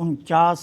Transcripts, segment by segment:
49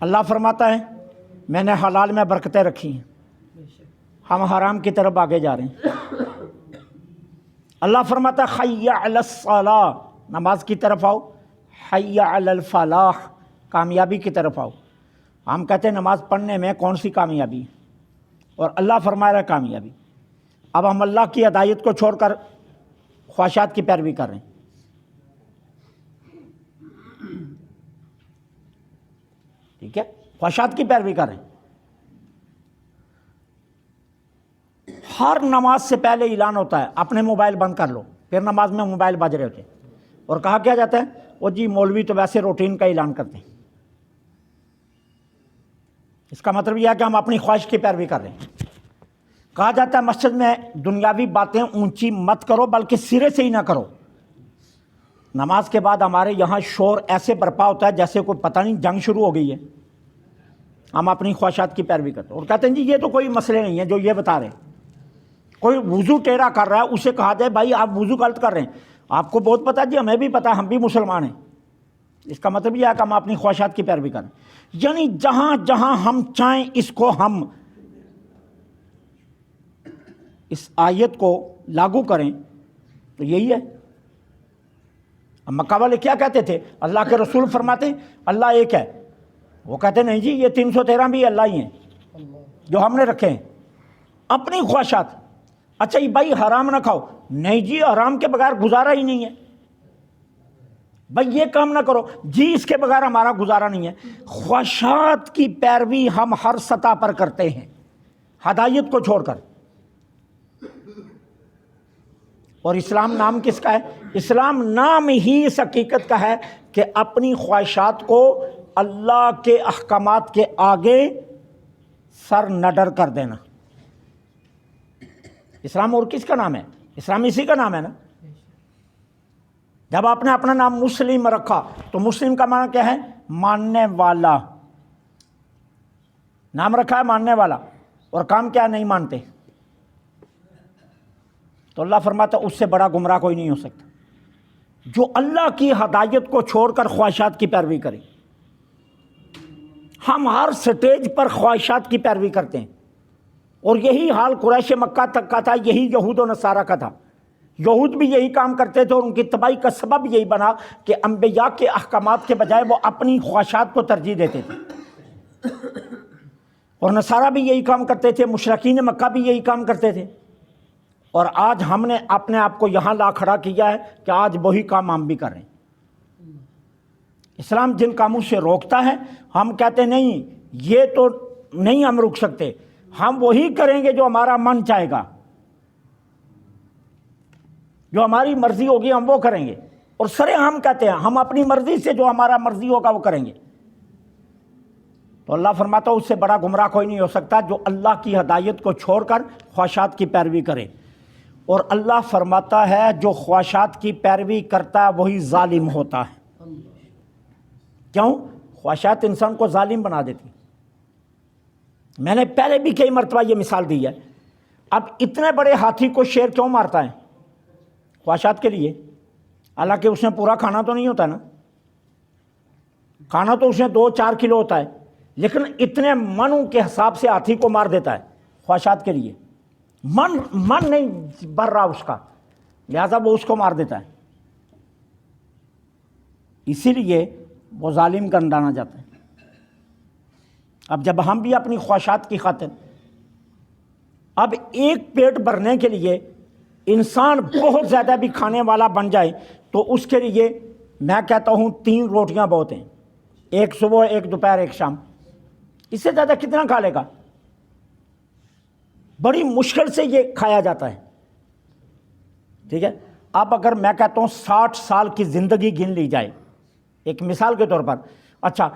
اللہ فرماتا ہے میں نے حلال میں برکتیں رکھی ہیں، ہم حرام کی طرف آگے جا رہے ہیں۔ اللہ فرماتا ہے حی علی الصلاۃ، نماز کی طرف آؤ، حی علی الفلاح، کامیابی کی طرف آؤ۔ ہم کہتے ہیں نماز پڑھنے میں کون سی کامیابی ہے، اور اللہ فرما رہا ہے کامیابی۔ اب ہم اللہ کی ہدایت کو چھوڑ کر خواہشات کی پیروی کر رہے ہیں۔ ٹھیک ہے، خواہشات کی پیروی کر رہے ہیں۔ ہر نماز سے پہلے اعلان ہوتا ہے اپنے موبائل بند کر لو، پھر نماز میں موبائل بج رہے ہوتے ہیں، اور کہا کیا جاتا ہے وہ جی مولوی تو ویسے روٹین کا اعلان کرتے ہیں۔ اس کا مطلب یہ ہے کہ ہم اپنی خواہش کی پیروی کر رہے ہیں۔ کہا جاتا ہے مسجد میں دنیاوی باتیں اونچی مت کرو بلکہ سرے سے ہی نہ کرو۔ نماز کے بعد ہمارے یہاں شور ایسے برپا ہوتا ہے جیسے کوئی پتہ نہیں جنگ شروع ہو گئی ہے۔ ہم اپنی خواہشات کی پیروی کرتے ہیں اور کہتے ہیں جی یہ تو کوئی مسئلے نہیں ہے جو یہ بتا رہے ہیں۔ کوئی وضو ٹیڑھا کر رہا ہے اسے کہا جائے بھائی آپ وضو غلط کر رہے ہیں، آپ کو بہت پتہ ہے جی، ہمیں بھی پتہ ہے، ہم بھی مسلمان ہیں۔ اس کا مطلب یہ ہے کہ ہم اپنی خواہشات کی پیروی کریں، یعنی جہاں جہاں ہم چاہیں اس کو ہم اس آیت کو لاگو کریں تو یہی ہے۔ اب مکہ والے کیا کہتے تھے؟ اللہ کے رسول فرماتے ہیں اللہ ایک ہے، وہ کہتے نہیں جی یہ 313 بھی اللہ ہی ہیں جو ہم نے رکھے ہیں۔ اپنی خواہشات، اچھا یہ بھائی حرام نہ کھاؤ، نہیں جی حرام کے بغیر گزارا ہی نہیں ہے، بھائی یہ کام نہ کرو جی اس کے بغیر ہمارا گزارا نہیں ہے۔ خواہشات کی پیروی ہم ہر سطح پر کرتے ہیں ہدایت کو چھوڑ کر۔ اور اسلام نام کس کا ہے؟ اسلام نام ہی اس حقیقت کا ہے کہ اپنی خواہشات کو اللہ کے احکامات کے آگے سر نڈر کر دینا۔ اسلام اور کس کا نام ہے؟ اسلام اسی کا نام ہے نا۔ جب آپ نے اپنا نام مسلم رکھا تو مسلم کا معنی کیا ہے؟ ماننے والا۔ نام رکھا ہے ماننے والا، اور کام کیا نہیں مانتے، تو اللہ فرماتا ہے اس سے بڑا گمراہ کوئی نہیں ہو سکتا جو اللہ کی ہدایت کو چھوڑ کر خواہشات کی پیروی کرے۔ ہم ہر سٹیج پر خواہشات کی پیروی کرتے ہیں، اور یہی حال قریش مکہ تک کا تھا، یہی یہود و نصارہ کا تھا۔ یہود بھی یہی کام کرتے تھے اور ان کی تباہی کا سبب یہی بنا کہ انبیاء کے احکامات کے بجائے وہ اپنی خواہشات کو ترجیح دیتے تھے، اور نصارہ بھی یہی کام کرتے تھے، مشرکین مکہ بھی یہی کام کرتے تھے۔ اور آج ہم نے اپنے آپ کو یہاں لا کھڑا کیا ہے کہ آج وہی کام ہم بھی کر رہے ہیں۔ اسلام جن کاموں سے روکتا ہے ہم کہتے نہیں یہ تو نہیں ہم رک سکتے، ہم وہی کریں گے جو ہمارا من چاہے گا، جو ہماری مرضی ہوگی ہم وہ کریں گے، اور سرے ہم کہتے ہیں ہم اپنی مرضی سے جو ہمارا مرضی ہوگا وہ کریں گے۔ تو اللہ فرماتا ہے اس سے بڑا گمراہ کوئی نہیں ہو سکتا جو اللہ کی ہدایت کو چھوڑ کر خواہشات کی پیروی کرے۔ اور اللہ فرماتا ہے جو خواہشات کی پیروی کرتا ہے وہی ظالم ہوتا ہے۔ کیوں؟ خواہشات انسان کو ظالم بنا دیتی۔ میں نے پہلے بھی کئی مرتبہ یہ مثال دی ہے۔ اب اتنے بڑے ہاتھی کو شیر کیوں مارتا ہے؟ خواہشات کے لیے، حالانکہ اس نے پورا کھانا تو نہیں ہوتا نا، کھانا تو اس نے 2-4 کلو ہوتا ہے، لیکن اتنے منوں کے حساب سے ہاتھی کو مار دیتا ہے خواہشات کے لیے۔ من نہیں بھر رہا اس کا، لہذا وہ اس کو مار دیتا ہے، اسی لیے وہ ظالم گردانا جاتا ہے۔ اب جب ہم بھی اپنی خواہشات کی خاطر اب ایک پیٹ بھرنے کے لیے انسان بہت زیادہ بھی کھانے والا بن جائے تو اس کے لیے میں کہتا ہوں 3 روٹیاں بہت ہیں، ایک صبح، ایک دوپہر، ایک شام۔ اس سے زیادہ کتنا کھا لے گا؟ بڑی مشکل سے یہ کھایا جاتا ہے۔ ٹھیک ہے، اب اگر میں کہتا ہوں 60 سال کی زندگی گن لی جائے ایک مثال کے طور پر، اچھا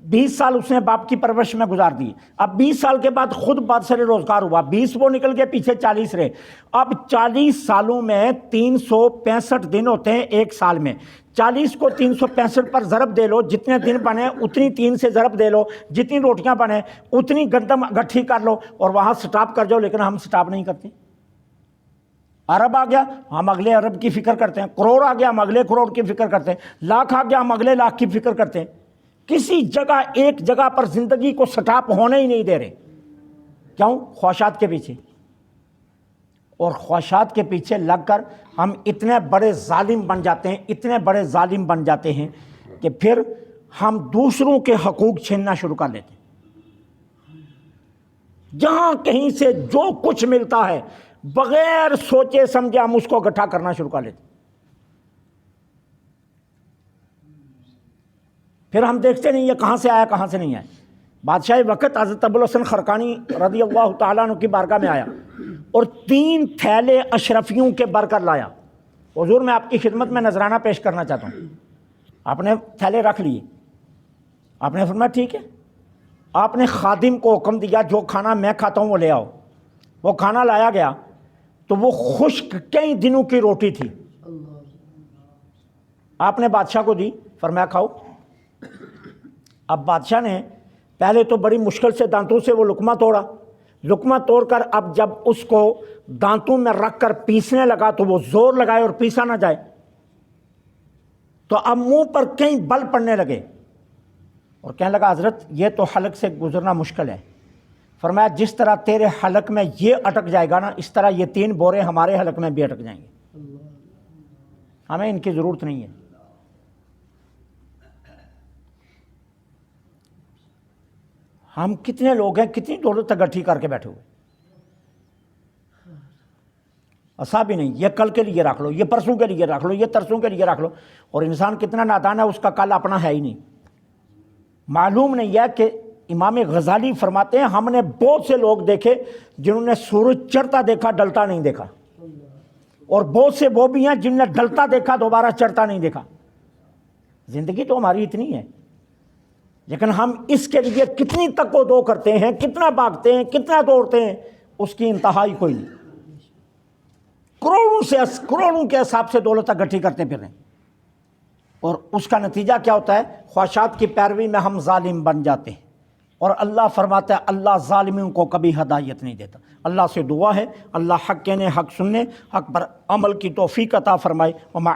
20 سال اس نے باپ کی پرورش میں گزار دی، اب 20 سال کے بعد خود بادشاہ روزگار ہوا، 20 وہ نکل گئے، پیچھے 40 رہے۔ اب 40 سالوں میں 365 دن ہوتے ہیں ایک سال میں، 40 کو 365 پر ضرب دے لو، جتنے دن بنے اتنی 3 سے ضرب دے لو، جتنی روٹیاں بنے اتنی گندم گٹھی کر لو اور وہاں سٹاپ کر جاؤ، لیکن ہم سٹاپ نہیں کرتے۔ ارب آ گیا ہم اگلے ارب کی فکر کرتے ہیں، کروڑ آ گیا ہم اگلے کروڑ کی فکر کرتے ہیں، لاکھ آ گیا ہم اگلے لاکھ کی فکر کرتے ہیں۔ کسی جگہ ایک جگہ پر زندگی کو سٹاپ ہونے ہی نہیں دے رہے. کیوں؟ خواہشات کے پیچھے. اور خواہشات کے پیچھے لگ کر ہم اتنے بڑے ظالم بن جاتے ہیں، اتنے بڑے ظالم بن جاتے ہیں کہ پھر ہم دوسروں کے حقوق چھیننا شروع کر لیتے ہیں. جہاں کہیں سے جو کچھ ملتا ہے بغیر سوچے سمجھے ہم اس کو اکٹھا کرنا شروع کر لیتے ہیں. پھر ہم دیکھتے نہیں یہ کہاں سے آیا کہاں سے نہیں آیا. بادشاہ وقت حضرت ابوالحسن خرقانی رضی اللہ تعالیٰ عنہ کی بارگاہ میں آیا اور 3 تھیلے اشرفیوں کے بھر کر لایا. حضور میں آپ کی خدمت میں نذرانہ پیش کرنا چاہتا ہوں. آپ نے تھیلے رکھ لیے. آپ نے فرمایا ٹھیک ہے. آپ نے خادم کو حکم دیا جو کھانا میں کھاتا ہوں وہ لے آؤ. وہ کھانا لایا گیا تو وہ خشک کئی دنوں کی روٹی تھی. آپ نے بادشاہ کو دی، فرمایا کھاؤ. اب بادشاہ نے پہلے تو بڑی مشکل سے دانتوں سے وہ لقمہ توڑا. لقمہ توڑ کر اب جب اس کو دانتوں میں رکھ کر پیسنے لگا تو وہ زور لگائے اور پیسا نہ جائے، تو اب منہ پر کئی بل پڑنے لگے اور کہنے لگا حضرت یہ تو حلق سے گزرنا مشکل ہے. فرمایا جس طرح تیرے حلق میں یہ اٹک جائے گا نا، اس طرح یہ 3 بورے ہمارے حلق میں بھی اٹک جائیں گے. ہمیں ان کی ضرورت نہیں ہے. ہم کتنے لوگ ہیں کتنی دولت اکٹھی کر کے بیٹھے ہوئے. ایسا بھی نہیں یہ کل کے لیے رکھ لو، یہ پرسوں کے لیے رکھ لو، یہ ترسوں کے لیے رکھ لو. اور انسان کتنا نادان ہے، اس کا کل اپنا ہے ہی نہیں. معلوم نہیں ہے کہ امام غزالی فرماتے ہیں ہم نے بہت سے لوگ دیکھے جنہوں نے سورج چڑھتا دیکھا ڈلتا نہیں دیکھا، اور بہت سے وہ بھی ہیں جن نے ڈلتا دیکھا دوبارہ چڑھتا نہیں دیکھا. زندگی تو ہماری اتنی ہے، لیکن ہم اس کے لیے کتنی تک و دو کرتے ہیں، کتنا بھاگتے ہیں، کتنا دوڑتے ہیں، اس کی انتہا ہی کوئی نہیں. کروڑوں کے حساب سے دولت اکٹھی کرتے پھر رہے ہیں، اور اس کا نتیجہ کیا ہوتا ہے؟ خواہشات کی پیروی میں ہم ظالم بن جاتے ہیں. اور اللہ فرماتا ہے اللہ ظالموں کو کبھی ہدایت نہیں دیتا. اللہ سے دعا ہے اللہ حق کہنے، حق سننے، حق پر عمل کی توفیق عطا فرمائے. وما